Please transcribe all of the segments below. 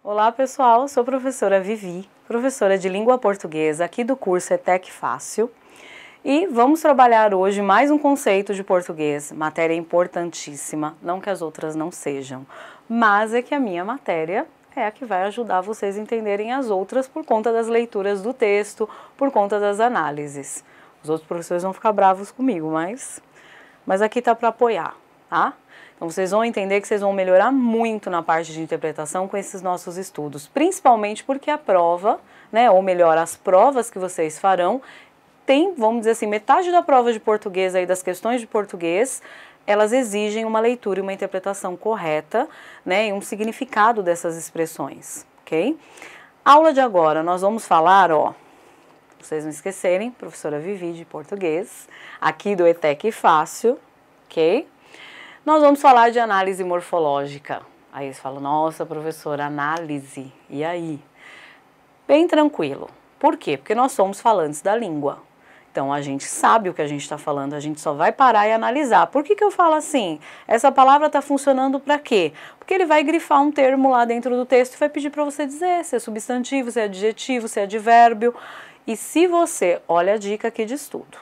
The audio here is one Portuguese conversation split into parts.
Olá pessoal, sou a professora Vivi, professora de língua portuguesa aqui do curso ETEC Fácil e vamos trabalhar hoje mais um conceito de português, matéria importantíssima, não que as outras não sejam, mas é que a minha matéria é a que vai ajudar vocês a entenderem as outras por conta das leituras do texto, por conta das análises. Os outros professores vão ficar bravos comigo, mas aqui tá para apoiar, tá? Então vocês vão entender que vocês vão melhorar muito na parte de interpretação com esses nossos estudos, principalmente porque a prova, né, ou melhor, as provas que vocês farão, tem, vamos dizer assim, metade da prova de português aí, das questões de português, elas exigem uma leitura e uma interpretação correta, né, e um significado dessas expressões, ok? Aula de agora, nós vamos falar, ó, vocês não esquecerem, professora Vivi de português, aqui do ETEC Fácil, ok? Nós vamos falar de análise morfológica. Aí eles falam, nossa, professora, análise, e aí? Bem tranquilo. Por quê? Porque nós somos falantes da língua. Então, a gente sabe o que a gente está falando, a gente só vai parar e analisar. Por que eu falo assim? Essa palavra está funcionando para quê? Porque ele vai grifar um termo lá dentro do texto e vai pedir para você dizer se é substantivo, se é adjetivo, se é advérbio. E se você, olha a dica aqui de estudo.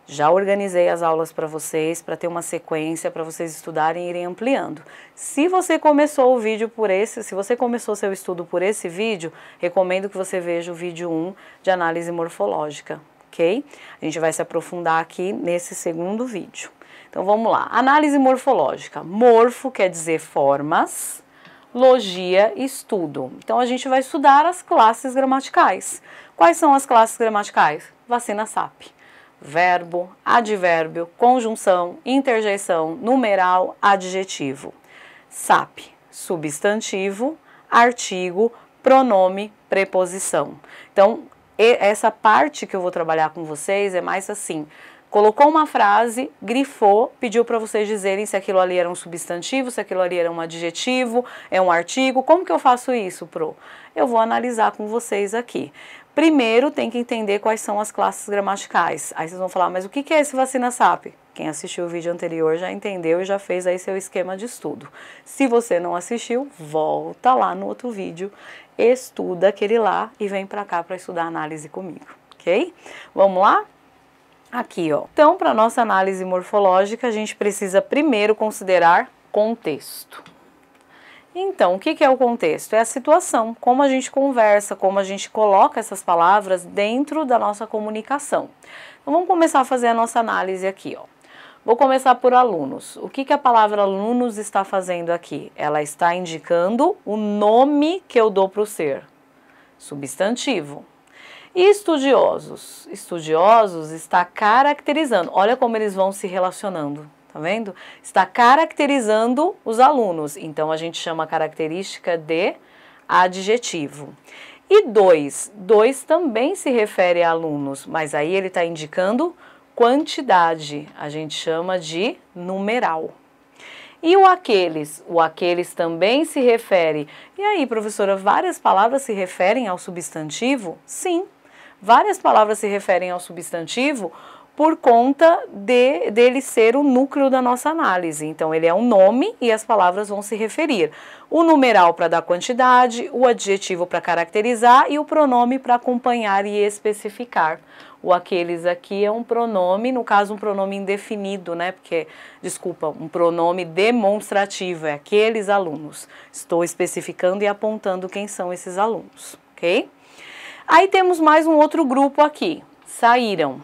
Já organizei as aulas para vocês, para ter uma sequência, para vocês estudarem e irem ampliando. Se você começou o vídeo se você começou seu estudo por esse vídeo, recomendo que você veja o vídeo 1 de análise morfológica, ok? A gente vai se aprofundar aqui nesse segundo vídeo. Então vamos lá, análise morfológica. Morfo quer dizer formas, logia, estudo. Então a gente vai estudar as classes gramaticais. Quais são as classes gramaticais? Vacina SAP. Verbo, advérbio, conjunção, interjeição, numeral, adjetivo. SAP, substantivo, artigo, pronome, preposição. Então, essa parte que eu vou trabalhar com vocês é mais assim, colocou uma frase, grifou, pediu para vocês dizerem se aquilo ali era um substantivo, se aquilo ali era um adjetivo, é um artigo. Como que eu faço isso, Pro? Eu vou analisar com vocês aqui. Primeiro, tem que entender quais são as classes gramaticais. Aí vocês vão falar, mas o que é esse vacina SAP? Quem assistiu o vídeo anterior já entendeu e já fez aí seu esquema de estudo. Se você não assistiu, volta lá no outro vídeo, estuda aquele lá e vem para cá para estudar análise comigo, ok? Vamos lá? Aqui, ó. Então, para nossa análise morfológica, a gente precisa primeiro considerar contexto. Então, o que é o contexto? É a situação, como a gente conversa, como a gente coloca essas palavras dentro da nossa comunicação. Então, vamos começar a fazer a nossa análise aqui, ó. Vou começar por alunos. O que a palavra alunos está fazendo aqui? Ela está indicando o nome que eu dou para o ser, substantivo. E estudiosos? Estudiosos está caracterizando, olha como eles vão se relacionando. Tá vendo? Está caracterizando os alunos. Então, a gente chama a característica de adjetivo. E dois também se refere a alunos, mas aí ele está indicando quantidade. A gente chama de numeral. E o aqueles? O aqueles também se refere. E aí, professora, várias palavras se referem ao substantivo? Sim, várias palavras se referem ao substantivo por conta dele ser o núcleo da nossa análise. Então, ele é um nome e as palavras vão se referir. O numeral para dar quantidade, o adjetivo para caracterizar e o pronome para acompanhar e especificar. O aqueles aqui é um pronome, no caso um pronome indefinido, né? Porque, desculpa, um pronome demonstrativo, é aqueles alunos. Estou especificando e apontando quem são esses alunos, ok? Aí temos mais um outro grupo aqui, saíram.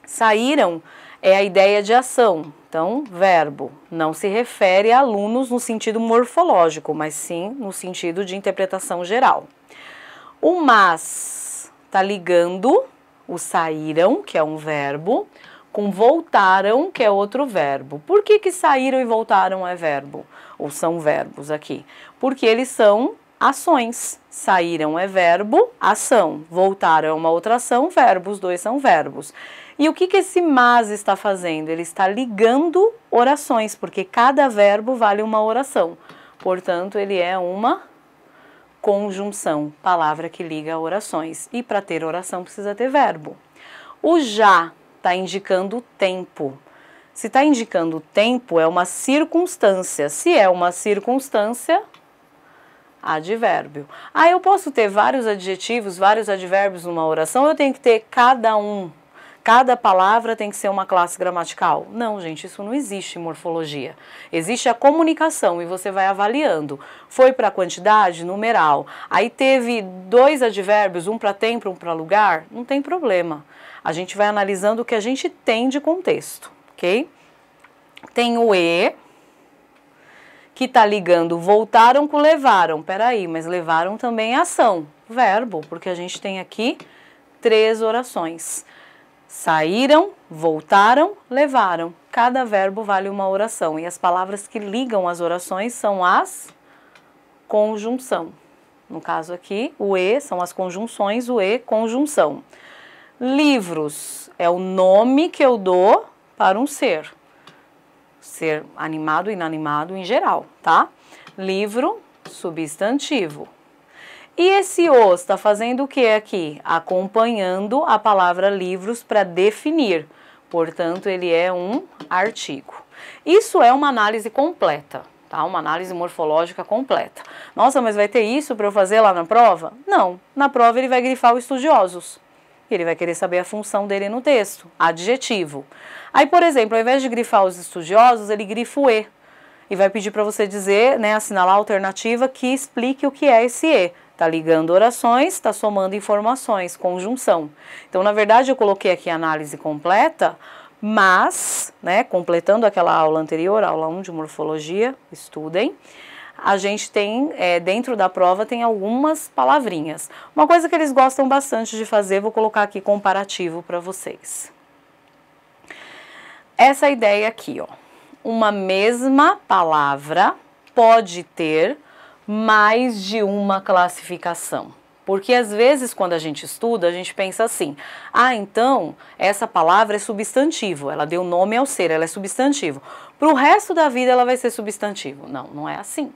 Saíram é a ideia de ação, então, verbo, não se refere a alunos no sentido morfológico, mas sim no sentido de interpretação geral. O mas está ligando o saíram, que é um verbo, com voltaram, que é outro verbo. Por que saíram e voltaram é verbo? Ou são verbos aqui? Porque eles são ações. Saíram é verbo, ação. Voltaram é uma outra ação, verbo. Os dois são verbos. E o que esse mas está fazendo? Ele está ligando orações, porque cada verbo vale uma oração. Portanto, ele é uma conjunção, palavra que liga orações. E para ter oração precisa ter verbo. O já está indicando tempo. Se está indicando tempo, é uma circunstância. Se é uma circunstância, Advérbio. Ah, eu posso ter vários adjetivos, vários advérbios numa oração, eu tenho que ter cada palavra tem que ser uma classe gramatical? Não, gente, isso não existe em morfologia. Existe a comunicação e você vai avaliando. Foi para quantidade, numeral. Aí teve 2 advérbios, um para tempo, um para lugar, não tem problema. A gente vai analisando o que a gente tem de contexto, ok? Tem o e, que está ligando voltaram com levaram. Peraí, mas levaram também é ação, verbo, porque a gente tem aqui 3 orações. Saíram, voltaram, levaram. Cada verbo vale uma oração. E as palavras que ligam as orações são as conjunção. No caso aqui, o e são as conjunções, o e, conjunção. Livros é o nome que eu dou para um ser. Ser animado, inanimado em geral, tá? Livro, substantivo. E esse os está fazendo o que aqui? Acompanhando a palavra livros para definir. Portanto, ele é um artigo. Isso é uma análise completa, tá? Uma análise morfológica completa. Nossa, mas vai ter isso para eu fazer lá na prova? Não. Na prova ele vai grifar o estudiosos. Ele vai querer saber a função dele no texto, adjetivo. Aí, por exemplo, ao invés de grifar os estudiosos, ele grifa o e. E vai pedir para você dizer, né, assinalar a alternativa que explique o que é esse e. Está ligando orações, está somando informações, conjunção. Então, na verdade, eu coloquei aqui a análise completa, mas, né, completando aquela aula anterior, aula 1 de morfologia, estudem, a gente tem, dentro da prova, tem algumas palavrinhas. Uma coisa que eles gostam bastante de fazer, vou colocar aqui comparativo para vocês. Essa ideia aqui, ó, uma mesma palavra pode ter mais de uma classificação. Porque às vezes quando a gente estuda, a gente pensa assim, ah, então essa palavra é substantivo, ela deu nome ao ser, ela é substantivo. Para o resto da vida ela vai ser substantivo. Não, não é assim.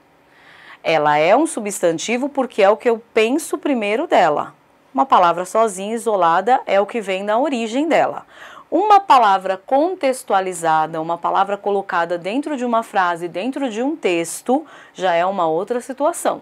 Ela é um substantivo porque é o que eu penso primeiro dela. Uma palavra sozinha, isolada, é o que vem da origem dela. Uma palavra contextualizada, uma palavra colocada dentro de uma frase, dentro de um texto, já é uma outra situação,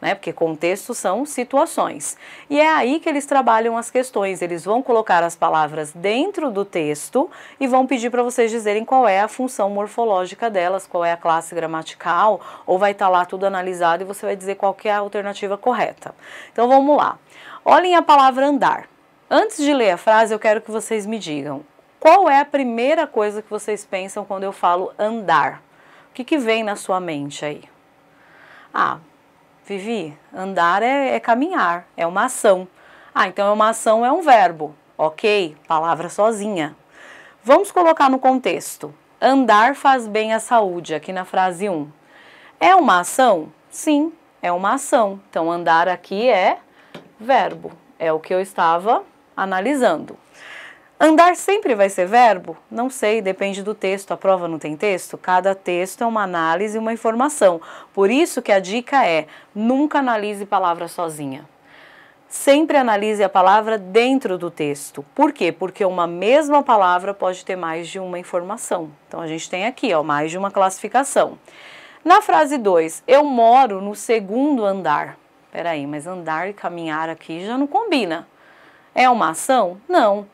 né? Porque contextos são situações. E é aí que eles trabalham as questões, eles vão colocar as palavras dentro do texto e vão pedir para vocês dizerem qual é a função morfológica delas, qual é a classe gramatical, ou vai estar lá tudo analisado e você vai dizer qual que é a alternativa correta. Então vamos lá. Olhem a palavra andar. Antes de ler a frase, eu quero que vocês me digam qual é a primeira coisa que vocês pensam quando eu falo andar. O que vem na sua mente aí? Ah, Vivi, andar é caminhar, é uma ação. Ah, então uma ação é um verbo. Ok, palavra sozinha. Vamos colocar no contexto. Andar faz bem à saúde, aqui na frase 1. É uma ação? Sim, é uma ação. Então andar aqui é verbo. É o que eu estava analisando. Andar sempre vai ser verbo? Não sei, depende do texto. A prova não tem texto? Cada texto é uma análise e uma informação. Por isso que a dica é, nunca analise palavra sozinha. Sempre analise a palavra dentro do texto. Por quê? Porque uma mesma palavra pode ter mais de uma informação. Então a gente tem aqui, ó, mais de uma classificação. Na frase 2, eu moro no segundo andar. Peraí, mas andar e caminhar aqui já não combina. É uma ação? Não.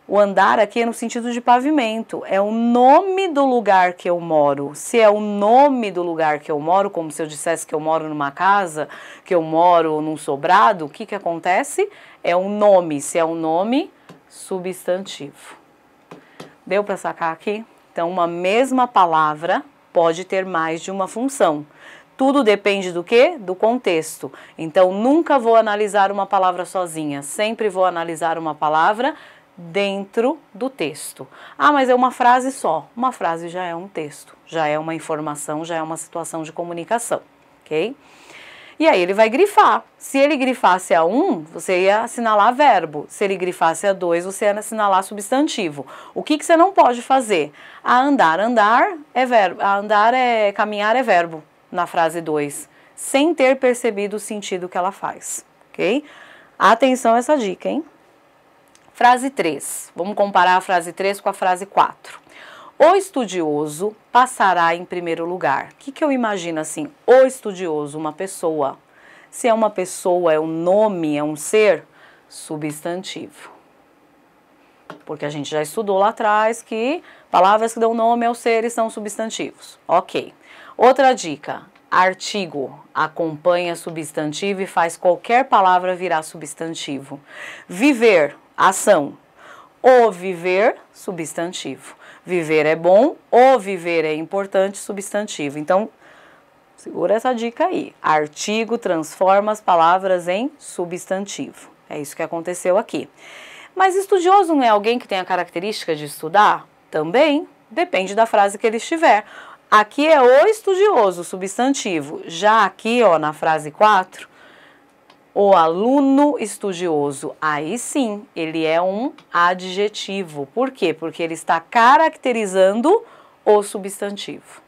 O andar aqui é no sentido de pavimento. É o nome do lugar que eu moro. Se é o nome do lugar que eu moro, como se eu dissesse que eu moro numa casa, que eu moro num sobrado, o que acontece? É um nome. Se é um nome, substantivo. Deu para sacar aqui? Então, uma mesma palavra pode ter mais de uma função. Tudo depende do quê? Do contexto. Então, nunca vou analisar uma palavra sozinha. Sempre vou analisar uma palavra dentro do texto. Ah, mas é uma frase só. Uma frase já é um texto. Já é uma informação, já é uma situação de comunicação. Ok? E aí ele vai grifar. Se ele grifasse a 1, você ia assinalar verbo. Se ele grifasse a 2, você ia assinalar substantivo. O que você não pode fazer? A andar é verbo. A andar é caminhar é verbo. Na frase 2, sem ter percebido o sentido que ela faz, ok? Atenção a essa dica, hein? Frase 3, vamos comparar a frase 3 com a frase 4. O estudioso passará em primeiro lugar. O que eu imagino assim? O estudioso, uma pessoa. Se é uma pessoa, é um nome, é um ser, substantivo. Porque a gente já estudou lá atrás que palavras que dão nome aos seres são substantivos. Ok. Outra dica. Artigo acompanha substantivo e faz qualquer palavra virar substantivo. Viver, ação. O viver, substantivo. Viver é bom, o viver é importante, substantivo. Então, segura essa dica aí. Artigo transforma as palavras em substantivo. É isso que aconteceu aqui. Mas estudioso não é alguém que tem a característica de estudar? Também depende da frase que ele estiver. Aqui é o estudioso, substantivo. Já aqui, ó, na frase 4, o aluno estudioso. Aí sim, ele é um adjetivo. Por quê? Porque ele está caracterizando o substantivo.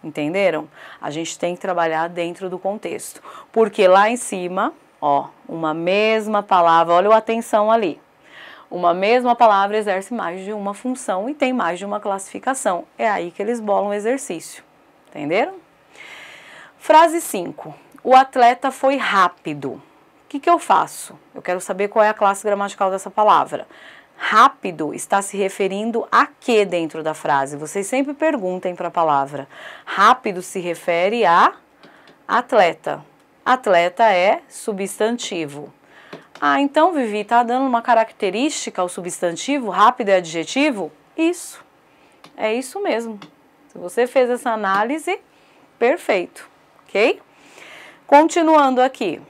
Entenderam? A gente tem que trabalhar dentro do contexto. Porque lá em cima, ó, uma mesma palavra, olha a atenção ali. Uma mesma palavra exerce mais de uma função e tem mais de uma classificação. É aí que eles bolam o exercício. Entenderam? Frase 5. O atleta foi rápido. O que eu faço? Eu quero saber qual é a classe gramatical dessa palavra. Rápido está se referindo a que dentro da frase? Vocês sempre perguntem para a palavra. Rápido se refere a atleta. Atleta é substantivo. Ah, então, Vivi, está dando uma característica ao substantivo? Rápido é adjetivo? Isso. É isso mesmo. Se você fez essa análise, perfeito. Ok? Continuando aqui.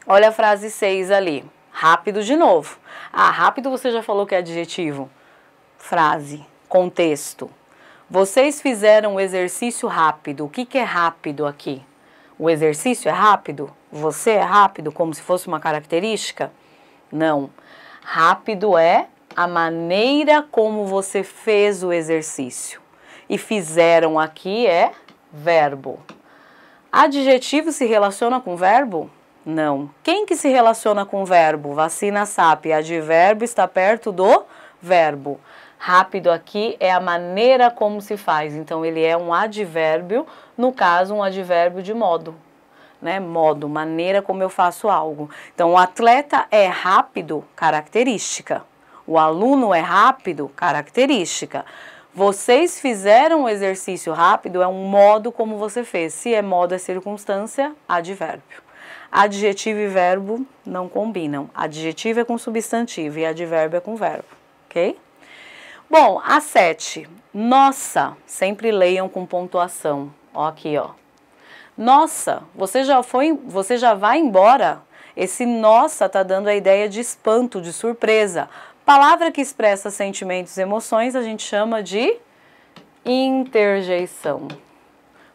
Olha a frase 6 ali. Rápido de novo. Ah, rápido você já falou que é adjetivo. Frase, contexto. Vocês fizeram o exercício rápido. O que é rápido aqui? O exercício é rápido? Você é rápido, como se fosse uma característica? Não. Rápido é a maneira como você fez o exercício. E fizeram aqui é verbo. Adjetivo se relaciona com verbo? Não. Quem que se relaciona com verbo? Vacina SAP. Advérbio está perto do verbo. Rápido aqui é a maneira como se faz. Então, ele é um advérbio, no caso, um advérbio de modo. Né? Modo, maneira como eu faço algo. Então, o atleta é rápido, característica. O aluno é rápido, característica. Vocês fizeram o exercício rápido, é um modo como você fez. Se é modo, é circunstância, advérbio. Adjetivo e verbo não combinam. Adjetivo é com substantivo e advérbio é com verbo, ok? Bom, a 7. Nossa, sempre leiam com pontuação. Ó aqui, ó. Nossa, você já vai embora? Esse nossa tá dando a ideia de espanto, de surpresa. Palavra que expressa sentimentos e emoções a gente chama de interjeição.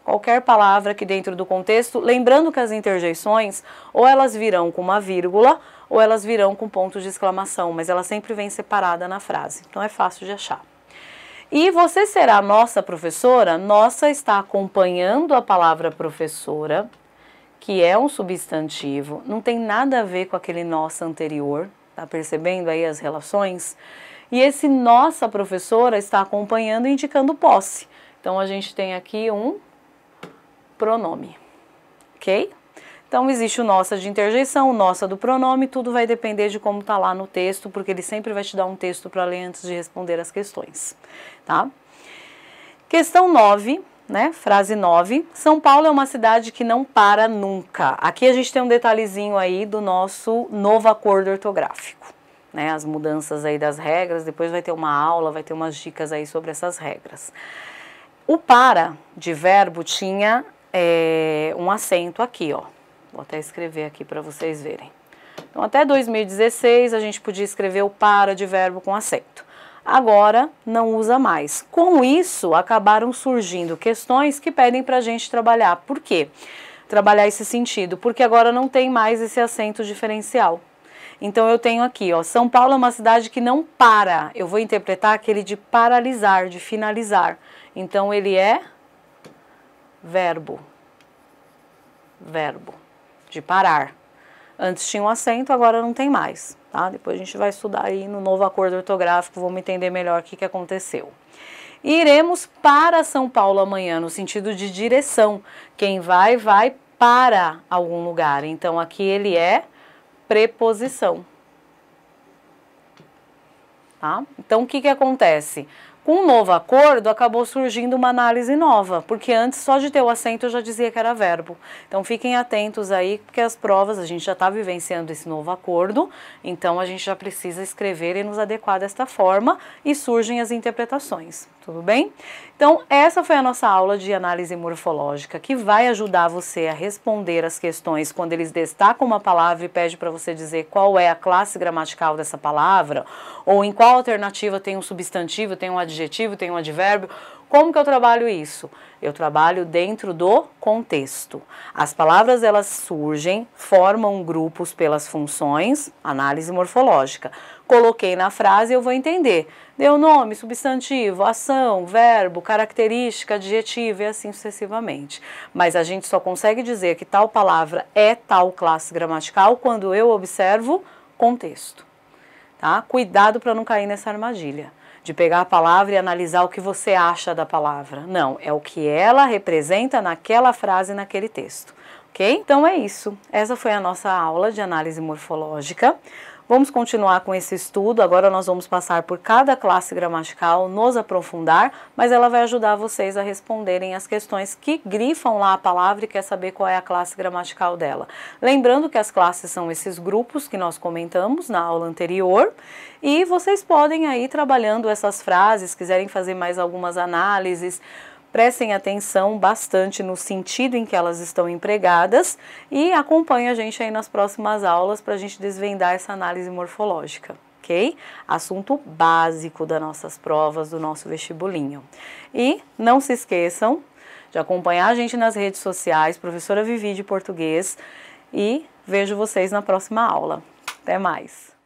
Qualquer palavra que dentro do contexto, lembrando que as interjeições, ou elas virão com uma vírgula, ou elas virão com ponto de exclamação, mas ela sempre vem separada na frase, então é fácil de achar. E você será nossa professora? Nossa está acompanhando a palavra professora, que é um substantivo, não tem nada a ver com aquele nossa anterior, tá percebendo aí as relações? E esse nossa professora está acompanhando e indicando posse. Então a gente tem aqui um pronome, ok? Então, existe o nossa de interjeição, o nossa do pronome, tudo vai depender de como está lá no texto, porque ele sempre vai te dar um texto para ler antes de responder as questões, tá? Questão 9, né? Frase 9. São Paulo é uma cidade que não para nunca. Aqui a gente tem um detalhezinho aí do nosso novo acordo ortográfico, né? As mudanças aí das regras, depois vai ter uma aula, vai ter umas dicas aí sobre essas regras. O para de verbo tinha um acento aqui, ó. Vou até escrever aqui para vocês verem. Então, até 2016, a gente podia escrever o para de verbo com acento. Agora, não usa mais. Com isso, acabaram surgindo questões que pedem para a gente trabalhar. Por quê? Trabalhar esse sentido. Porque agora não tem mais esse acento diferencial. Então, eu tenho aqui, ó, São Paulo é uma cidade que não para. Eu vou interpretar aquele de paralisar, de finalizar. Então, ele é verbo. Verbo. De parar. Antes tinha um acento, agora não tem mais, tá? Depois a gente vai estudar aí no novo acordo ortográfico, vamos entender melhor o que aconteceu. E iremos para São Paulo amanhã, no sentido de direção. Quem vai, vai para algum lugar. Então, aqui ele é preposição. Tá? Então, o que acontece? Com o novo acordo, acabou surgindo uma análise nova, porque antes, só de ter o acento, eu já dizia que era verbo. Então, fiquem atentos aí, porque as provas, a gente já está vivenciando esse novo acordo, então a gente já precisa escrever e nos adequar desta forma, e surgem as interpretações, tudo bem? Então, essa foi a nossa aula de análise morfológica, que vai ajudar você a responder as questões quando eles destacam uma palavra e pede para você dizer qual é a classe gramatical dessa palavra, ou em qual alternativa tem um substantivo, tem um adjetivo, tem um advérbio. Como que eu trabalho isso? Eu trabalho dentro do contexto. As palavras, elas surgem, formam grupos pelas funções, análise morfológica. Coloquei na frase, eu vou entender. Deu nome, substantivo, ação, verbo, característica, adjetivo e assim sucessivamente. Mas a gente só consegue dizer que tal palavra é tal classe gramatical quando eu observo contexto. Tá? Cuidado para não cair nessa armadilha de pegar a palavra e analisar o que você acha da palavra. Não, é o que ela representa naquela frase, naquele texto. Ok? Então é isso. Essa foi a nossa aula de análise morfológica. Vamos continuar com esse estudo. Agora nós vamos passar por cada classe gramatical, nos aprofundar, mas ela vai ajudar vocês a responderem as questões que grifam lá a palavra e quer saber qual é a classe gramatical dela. Lembrando que as classes são esses grupos que nós comentamos na aula anterior, e vocês podem aí trabalhando essas frases, quiserem fazer mais algumas análises, prestem atenção bastante no sentido em que elas estão empregadas e acompanhem a gente aí nas próximas aulas para a gente desvendar essa análise morfológica, ok? Assunto básico das nossas provas, do nosso vestibulinho. E não se esqueçam de acompanhar a gente nas redes sociais, Professora Vivi de Português, e vejo vocês na próxima aula. Até mais!